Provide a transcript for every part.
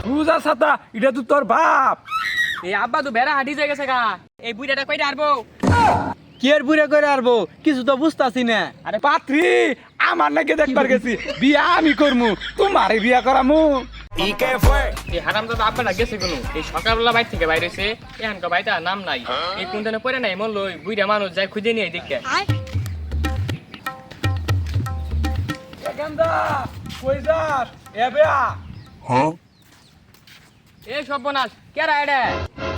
বুঝা ছাতা এটা তো তোর বাপ। এই আব্বা তো বেড়া হাঁটি যায় গেছে গা। এই বুড়াটা কইটা আরবো কি আর বুড়া করে আরবো কিছু তো বুঝতাছি না। আরে পাত্রী আমার নাকি দেখবার গেছি, বিয়া আমি করমু, তোমারে বিয়া করামু। এই হারামজাদা আব্বাটা গেছে কোনো এই সকালবেলা বাইর থেকে বাইরে হয়েছে এখানকার বাড়িটা নাম নাই এই কোনখানে পড়ে নাই মন লই বুড়া মানুষ যায় খুঁজে নিয়ে দেখে গেন্দা কই যাস এ বেয়া? এই সর্বনাশ কেরা এটা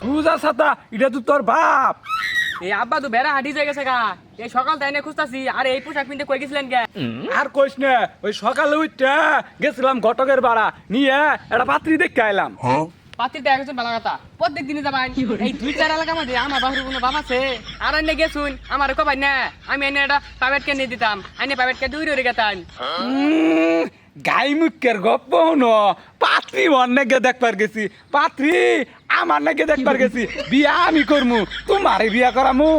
বুঝা ছাতা এটা তো তোর বাপ। এই আব্বা তো বেড়া হাঁটি যায় গেছে গা। এই সকাল তাই না খুঁজতাছি আর এই পোশাক পিনতে কই গেছিলেন গে? আর কইস না, ওই সকালে উঠতে গেছিলাম ঘটকের বাড়া নিয়ে একটা পাত্রী দেখতে আইলাম। পাত্রীটা একজন ভালো কথা প্রত্যেক দিনে যাবাই এই 2-4 এলাকা মধ্যে আমার বাহুর কোনো বাপ আছে আর এনে গেছুন আমার কবাই না আমি এনে একটা প্রাইভেট কে নিয়ে দিতাম এনে প্রাইভেট কে দূরে গেতাম গাই মুখের গপ্প হনো পাত্রী অনেকে দেখবার গেছি, পাত্রী আমার নাকি দেখবার গেছি, বিয়া আমি করমু, তোমারে বিয়া করামু।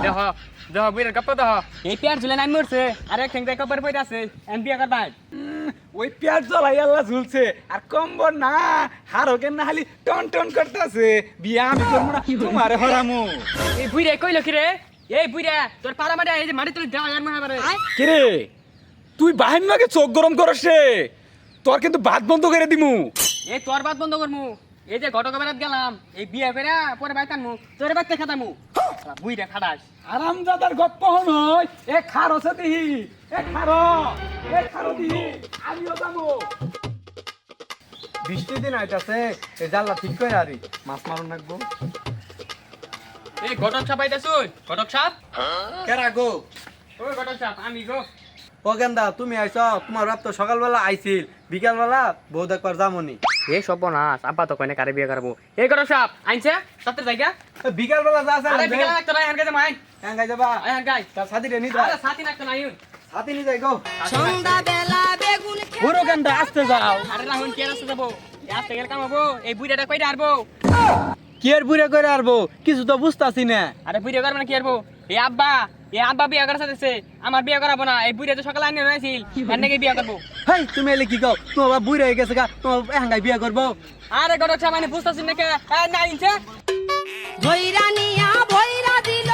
দেখ দেখ বুড়ের গপ্প দেখ এই পেয়ার ঝুলে নামি মরছে আর এক ঠেংটা কপর পড়ে আছে এম বিয়া করবাই ওই পেঁয়াজ জ্বলাই আল্লাহ ঝুলছে আর কম্বর না হারকে না খালি টন টন করতেছে, বিয়া আমি করবো না, তোমারে হরামু। এই বুড়ে কইলো কি রে? এই বুড়া তোর পাড়া মাঠে এই যে মাটি তুলে দেওয়া আর মনে কিরে তুই বাহির নাকি চোখ গরম করস রে, তোর কিন্তু ভাত বন্ধ করে দিমু। এই তোর বাদ বন্ধ করমু এই যে ঘটক বেড়াত গেলাম এই বিয়া করে পরে বাইতামু তোর বাড়তে খাতামু বুইরা খাড়াস আরামজাদার গপ্প হনই এ খারছে দিহি, এ খারো দিহি, আমিও যাবো। বৃষ্টি দিন আইতাছে এই জানলা ঠিক করে আরি মাছ মারুন রাখবো। এই ঘটক সাপ আইতাছুন ঘটক সাপ কেরা গো? ওই ঘটক সাপ আমি গো ও গেন্দা তুমি আইছ, তোমার বাপ তো সকালবেলা আইছিল, বিকালবেলা বউ দেখবার যামনি। এই সর্বনাশ আব্বা তো কইনে কারে বিয়ে করবো এই ঘটক সাপ আইনছে সাথে জায়গা বিকালবেলা যা আরে বিকেল লাগতো না হানকে যাই হ্যাঁ গাই যাবা হান গাই তার সাথী রে নিদ আরে সাথী লাগতো না ইউন সাথী নি যাই গো। সন্ধ্যা বেলা বেগুন পুরো গেন্দা আসতে যাও। আরে রাহুল কে রাস্তা যাবো আস্তে গেল কাম হবো এই বুড়াটা কইটা আরবো কি আর বুড়া করে আরবো কিছু তো বুঝতাছি না। আরে বুড়া করবে না কি আরবো এই আব্বা বিয়ে করার সাথে আমার বিয়ে করাবো না এই বুড়া তো সকালে আনিয়ে রয়েছিল এর নাকি বিয়ে করবো হেই তুমি এলে কি কও, তোমার বাপ বুড়া হয়ে গেছে গা, তোমার এহাঙ্গাই বিয়া করবো। আরে ঘটক সাপ মানে বুঝতেছি না কে না আইনছে ধইরা নিয়া ভইরা দিল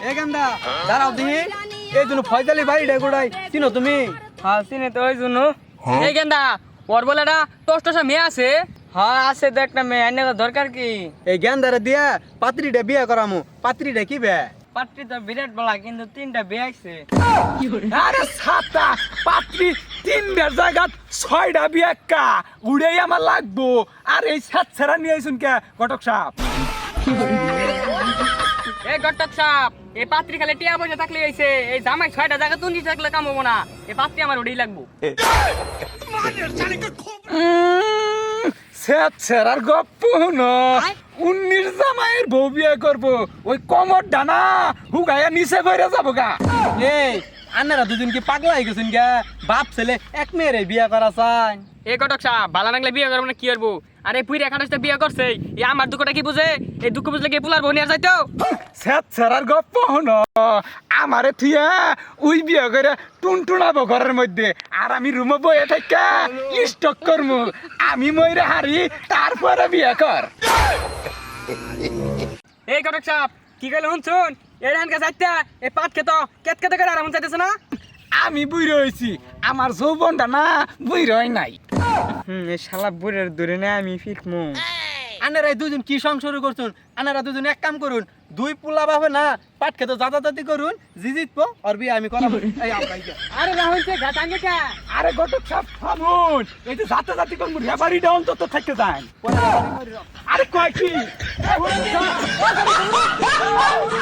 এ গেন্দা দাঁড়াও দিহি, এই জন্য ফয়জালি বাড়িটা গোড়াই চিনো তুমি? হ্যাঁ চিনি তো ওই জন্য এই গেন্দা ওর বলে একটা টসটসা মেয়ে আছে হ্যাঁ আছে দেখ না মেয়ে আইনে দরকার কি এই গেন্দারে দিয়া পাত্রীটা বিয়া করামু, পাত্রীটা কি বে? পাত্রী তো বিরাট বলা কিন্তু 3টা বিয়ে আছে আরে ছাতা পাত্রী 3টার জায়গা 6টা বিয়া কা উড়েই আমার লাগবো। আর এই সাত ছেড়া নিয়ে আইসুন কে ঘটক সাপ? এই ঘটক সাপ এই পাত্রী খালি টিয়া পয়সা থাকলে হইছে এই জামাই 6টা জায়গা তুই থাকলে কাম হবো না এই পাত্রী আমার ওড়েই লাগবো সাত ছেড়ার গপ্প হনো 19 জামাইয়ের বউ বিয়া করবো, ওই কমর ডানা হুগাইয়া নিচে কইরা যাবো গা। এই আন্নারা দুজন কি পাগলা হয়ে গেছেন গা? বাপ ছেলে এক মেয়েরে বিয়া করা চান। এই ঘটক সাপ ভালো লাগলে বিয়ে করবো না কি করবো আরে পুইরা খাটাসটা বিয়ে করছে এই আমার দুঃখটা কি বুঝে এই দুঃখ বুঝলে কি পুলার বনিয়ার যাইতো সাত ছেড়ার গপ্প হনো আমারে থুয়া উই বিয়া করে টুনটুনাবো ঘরের মধ্যে আর আমি রুমে বয়ে থাকা স্টক করমু, আমি মইরে হারি তারপরে বিয়া কর। এই ঘটক সাপ কি কইলে শুনছুন এই ধানকে যাইতা এই পাট খেত কেত কেতে করে আরাম চাইতেছে না আমি বুইরে হইছি, আমার যৌবনটা না বুইরে হয় নাই। এই শালা বুড়ের দূরে না আমি ফিটমু। আনারা দুজন কি সংসার করছুন? আনারা দুজন এক কাম করুন, 2 পোলা বাবা না পাট খেতে জাতাজাতি করুন, জিজিতবো আর বিয়া আমি করাবো। এই আব্বাই গা। আরে রাহুল কে গাতাঙ্গে কে আরে ঘটক সাপ থামুন, এই যে জাতে জাতি করমু রেবারিটা অন্তত থাকতে যান। আরে কয় কি